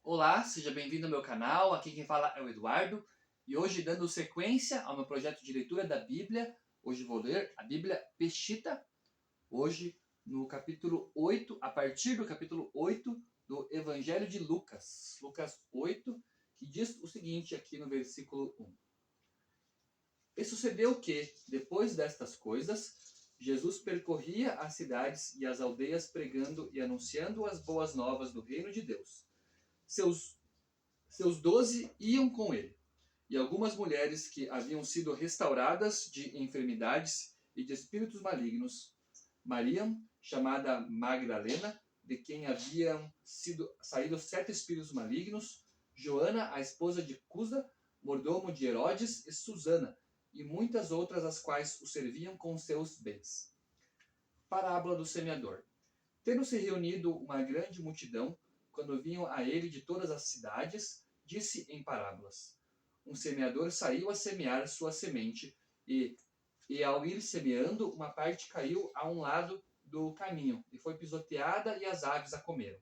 Olá, seja bem-vindo ao meu canal. Aqui quem fala é o Eduardo. E hoje, dando sequência ao meu projeto de leitura da Bíblia, hoje vou ler a Bíblia Peshitta, hoje no capítulo 8, a partir do capítulo 8 do Evangelho de Lucas. Lucas 8, que diz o seguinte aqui no versículo 1. E sucedeu que, depois destas coisas, Jesus percorria as cidades e as aldeias pregando e anunciando as boas novas do reino de Deus. Seus 12 iam com ele, e algumas mulheres que haviam sido restauradas de enfermidades e de espíritos malignos. Maria, chamada Magdalena, de quem haviam saído 7 espíritos malignos. Joana, a esposa de Cusa, mordomo de Herodes, e Susana, e muitas outras as quais o serviam com seus bens. Parábola do semeador. Tendo-se reunido uma grande multidão, quando vinham a ele de todas as cidades, disse em parábolas: Um semeador saiu a semear sua semente, e ao ir semeando, uma parte caiu a um lado do caminho, e foi pisoteada, e as aves a comeram.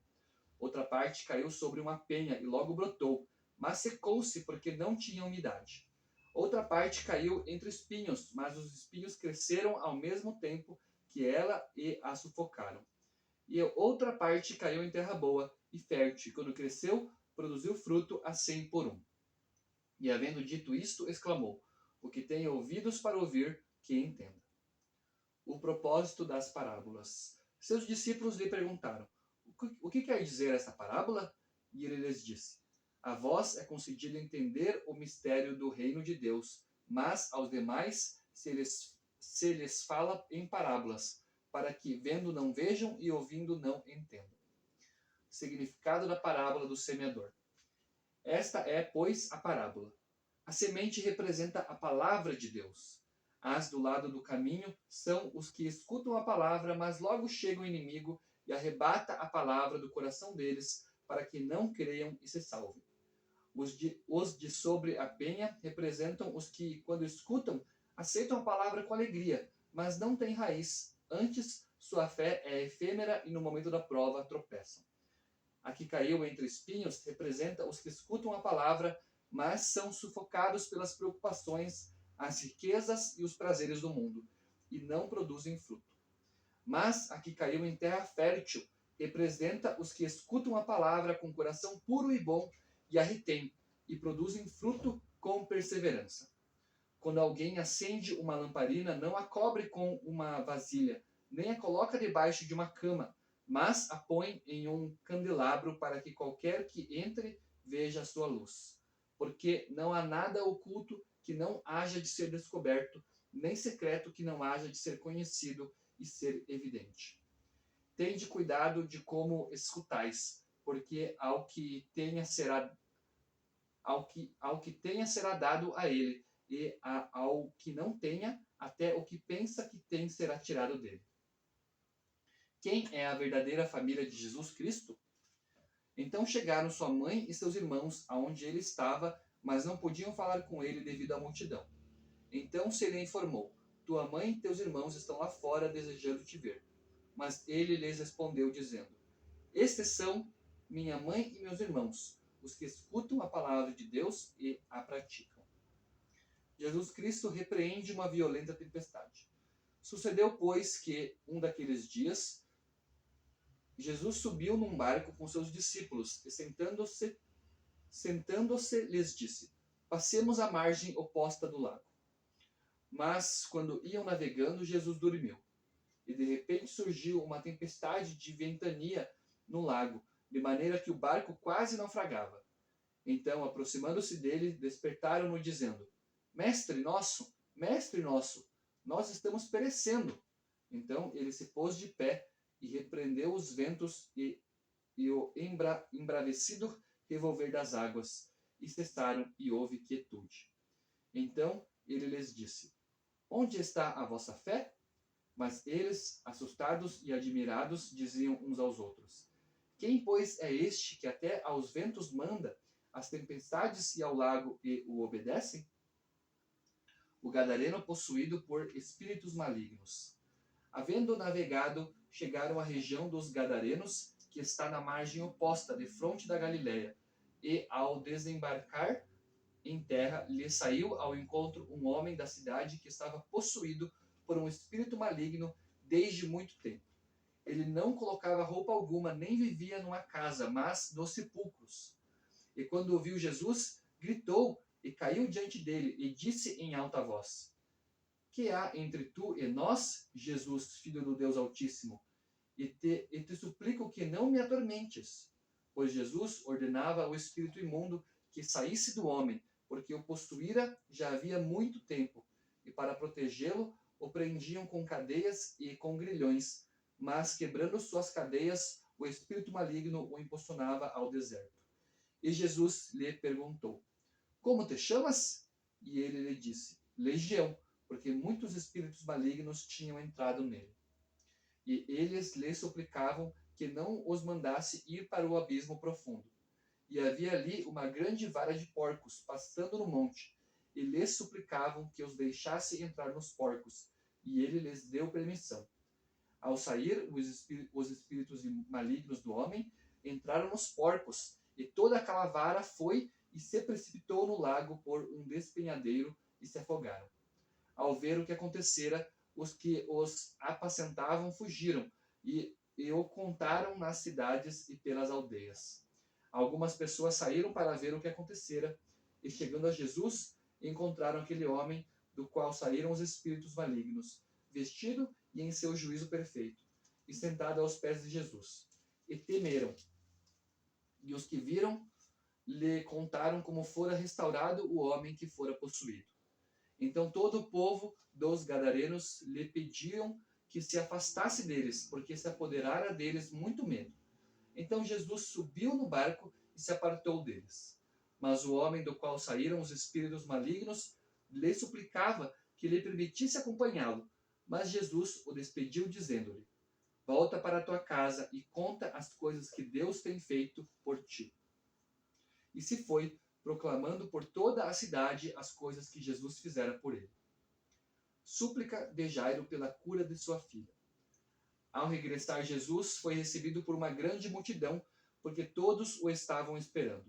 Outra parte caiu sobre uma penha, e logo brotou, mas secou-se porque não tinha umidade. Outra parte caiu entre espinhos, mas os espinhos cresceram ao mesmo tempo que ela e a sufocaram. E outra parte caiu em terra boa e fértil, e quando cresceu, produziu fruto a 100 por 1. E havendo dito isto, exclamou: O que tem ouvidos para ouvir, que entenda. O propósito das parábolas. Seus discípulos lhe perguntaram: O que quer dizer esta parábola? E ele lhes disse: A vós é concedido entender o mistério do reino de Deus, mas aos demais se lhes fala em parábolas, para que vendo não vejam e ouvindo não entendam. Significado da parábola do semeador. Esta é, pois, a parábola. A semente representa a palavra de Deus. As do lado do caminho são os que escutam a palavra, mas logo chega o inimigo e arrebata a palavra do coração deles, para que não creiam e se salvem. Os de sobre a penha representam os que, quando escutam, aceitam a palavra com alegria, mas não têm raiz. Antes, sua fé é efêmera e no momento da prova tropeçam. A que caiu entre espinhos representa os que escutam a palavra, mas são sufocados pelas preocupações, as riquezas e os prazeres do mundo, e não produzem fruto. Mas a que caiu em terra fértil representa os que escutam a palavra com coração puro e bom e a retêm, e produzem fruto com perseverança. Quando alguém acende uma lamparina, não a cobre com uma vasilha, nem a coloca debaixo de uma cama, mas a põe em um candelabro para que qualquer que entre veja a sua luz. Porque não há nada oculto que não haja de ser descoberto, nem secreto que não haja de ser conhecido e ser evidente. Tende cuidado de como escutais, porque ao que tenha será dado a ele, e ao que não tenha, até o que pensa que tem será tirado dele. Quem é a verdadeira família de Jesus Cristo? Então chegaram sua mãe e seus irmãos aonde ele estava, mas não podiam falar com ele devido à multidão. Então se lhe informou: Tua mãe e teus irmãos estão lá fora desejando te ver. Mas ele lhes respondeu dizendo: Estes são minha mãe e meus irmãos, os que escutam a palavra de Deus e a praticam. Jesus Cristo repreende uma violenta tempestade. Sucedeu, pois, que um daqueles dias Jesus subiu num barco com seus discípulos e sentando-se lhes disse: Passemos à margem oposta do lago. Mas quando iam navegando, Jesus dormiu. E de repente surgiu uma tempestade de ventania no lago, de maneira que o barco quase naufragava. Então, aproximando-se dele, despertaram-no dizendo: Mestre nosso, nós estamos perecendo. Então ele se pôs de pé e repreendeu os ventos e o embravecido revolver das águas, e cessaram, e houve quietude. Então ele lhes disse: Onde está a vossa fé? Mas eles, assustados e admirados, diziam uns aos outros: Quem, pois, é este que até aos ventos manda, às tempestades e ao lago, e o obedecem? O gadareno possuído por espíritos malignos. Havendo navegado, chegaram à região dos Gadarenos, que está na margem oposta, defronte da Galiléia, e, ao desembarcar em terra, lhe saiu ao encontro um homem da cidade que estava possuído por um espírito maligno desde muito tempo. Ele não colocava roupa alguma, nem vivia numa casa, mas nos sepulcros. E quando ouviu Jesus, gritou e caiu diante dele e disse em alta voz: Que há entre tu e nós, Jesus, filho do Deus Altíssimo? E te suplico que não me atormentes. Pois Jesus ordenava ao espírito imundo que saísse do homem, porque o possuíra já havia muito tempo, e para protegê-lo o prendiam com cadeias e com grilhões, mas quebrando suas cadeias, o espírito maligno o impulsionava ao deserto. E Jesus lhe perguntou: Como te chamas? E ele lhe disse: Legião, porque muitos espíritos malignos tinham entrado nele. E eles lhe suplicavam que não os mandasse ir para o abismo profundo. E havia ali uma grande vara de porcos pastando no monte, e lhes suplicavam que os deixasse entrar nos porcos, e ele lhes deu permissão. Ao sair os espíritos malignos do homem, entraram nos porcos, e toda aquela vara foi e se precipitou no lago por um despenhadeiro, e se afogaram. Ao ver o que acontecera, os que os apacentavam fugiram e o contaram nas cidades e pelas aldeias. Algumas pessoas saíram para ver o que acontecera, e chegando a Jesus, encontraram aquele homem do qual saíram os espíritos malignos, vestido e em seu juízo perfeito, e sentado aos pés de Jesus. E temeram. E os que viram lhe contaram como fora restaurado o homem que fora possuído. Então todo o povo dos gadarenos lhe pediam que se afastasse deles, porque se apoderara deles muito medo. Então Jesus subiu no barco e se apartou deles. Mas o homem do qual saíram os espíritos malignos lhe suplicava que lhe permitisse acompanhá-lo. Mas Jesus o despediu, dizendo-lhe: Volta para a tua casa e conta as coisas que Deus tem feito por ti. E se foi, proclamando por toda a cidade as coisas que Jesus fizera por ele. Súplica de Jairo pela cura de sua filha. Ao regressar, Jesus foi recebido por uma grande multidão, porque todos o estavam esperando.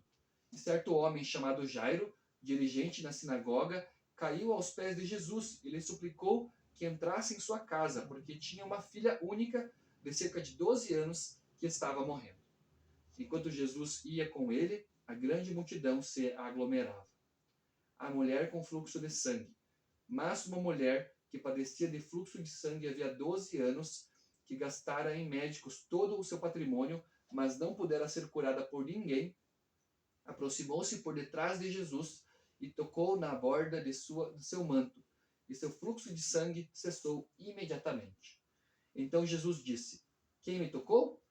E certo homem chamado Jairo, dirigente na sinagoga, caiu aos pés de Jesus e lhe suplicou que entrasse em sua casa, porque tinha uma filha única de cerca de 12 anos que estava morrendo. Enquanto Jesus ia com ele, a grande multidão se aglomerava. A mulher com fluxo de sangue. Mas uma mulher que padecia de fluxo de sangue havia 12 anos, que gastara em médicos todo o seu patrimônio, mas não pudera ser curada por ninguém, aproximou-se por detrás de Jesus e tocou na borda de seu manto, e seu fluxo de sangue cessou imediatamente. Então Jesus disse: Quem me tocou?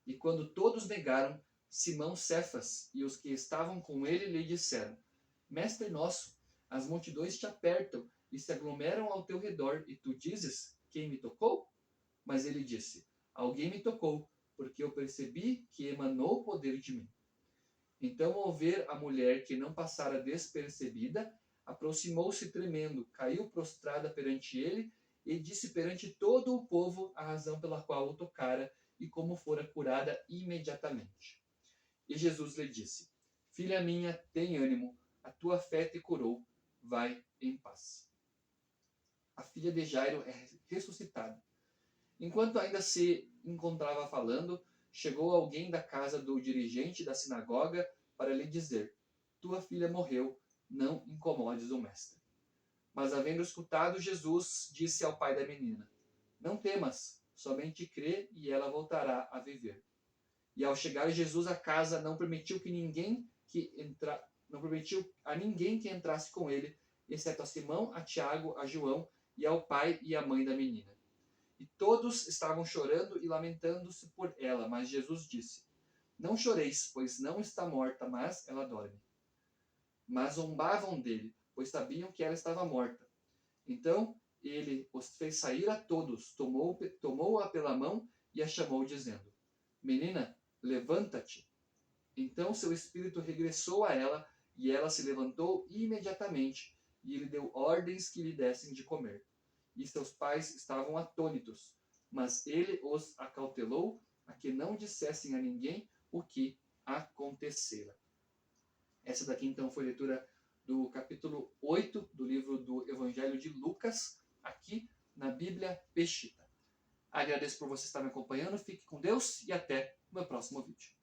E quando todos negaram, Simão Cefas e os que estavam com ele lhe disseram: Mestre nosso, as multidões te apertam e se aglomeram ao teu redor, e tu dizes: Quem me tocou? Mas ele disse: Alguém me tocou, porque eu percebi que emanou poder de mim. Então, ao ver a mulher que não passara despercebida, aproximou-se tremendo, caiu prostrada perante ele e disse perante todo o povo a razão pela qual o tocara e como fora curada imediatamente. E Jesus lhe disse: Filha minha, tem ânimo, a tua fé te curou, vai em paz. A filha de Jairo é ressuscitada. Enquanto ainda se encontrava falando, chegou alguém da casa do dirigente da sinagoga para lhe dizer: Tua filha morreu, não incomodes o mestre. Mas, havendo escutado, Jesus disse ao pai da menina: Não temas, somente crê e ela voltará a viver. E ao chegar Jesus à casa, não permitiu a ninguém que entrasse com ele, exceto a Simão, a Tiago, a João e ao pai e à mãe da menina. E todos estavam chorando e lamentando-se por ela, mas Jesus disse: Não choreis, pois não está morta, mas ela dorme. Mas zombavam dele, pois sabiam que ela estava morta. Então ele os fez sair a todos, tomou-a pela mão e a chamou, dizendo: Menina, levanta-te. Então seu espírito regressou a ela, e ela se levantou imediatamente, e ele deu ordens que lhe dessem de comer. E seus pais estavam atônitos, mas ele os acautelou a que não dissessem a ninguém o que acontecera. Essa daqui então foi a leitura do capítulo 8 do livro do Evangelho de Lucas, aqui na Bíblia Peshitta. Agradeço por você estar me acompanhando, fique com Deus e até o meu próximo vídeo.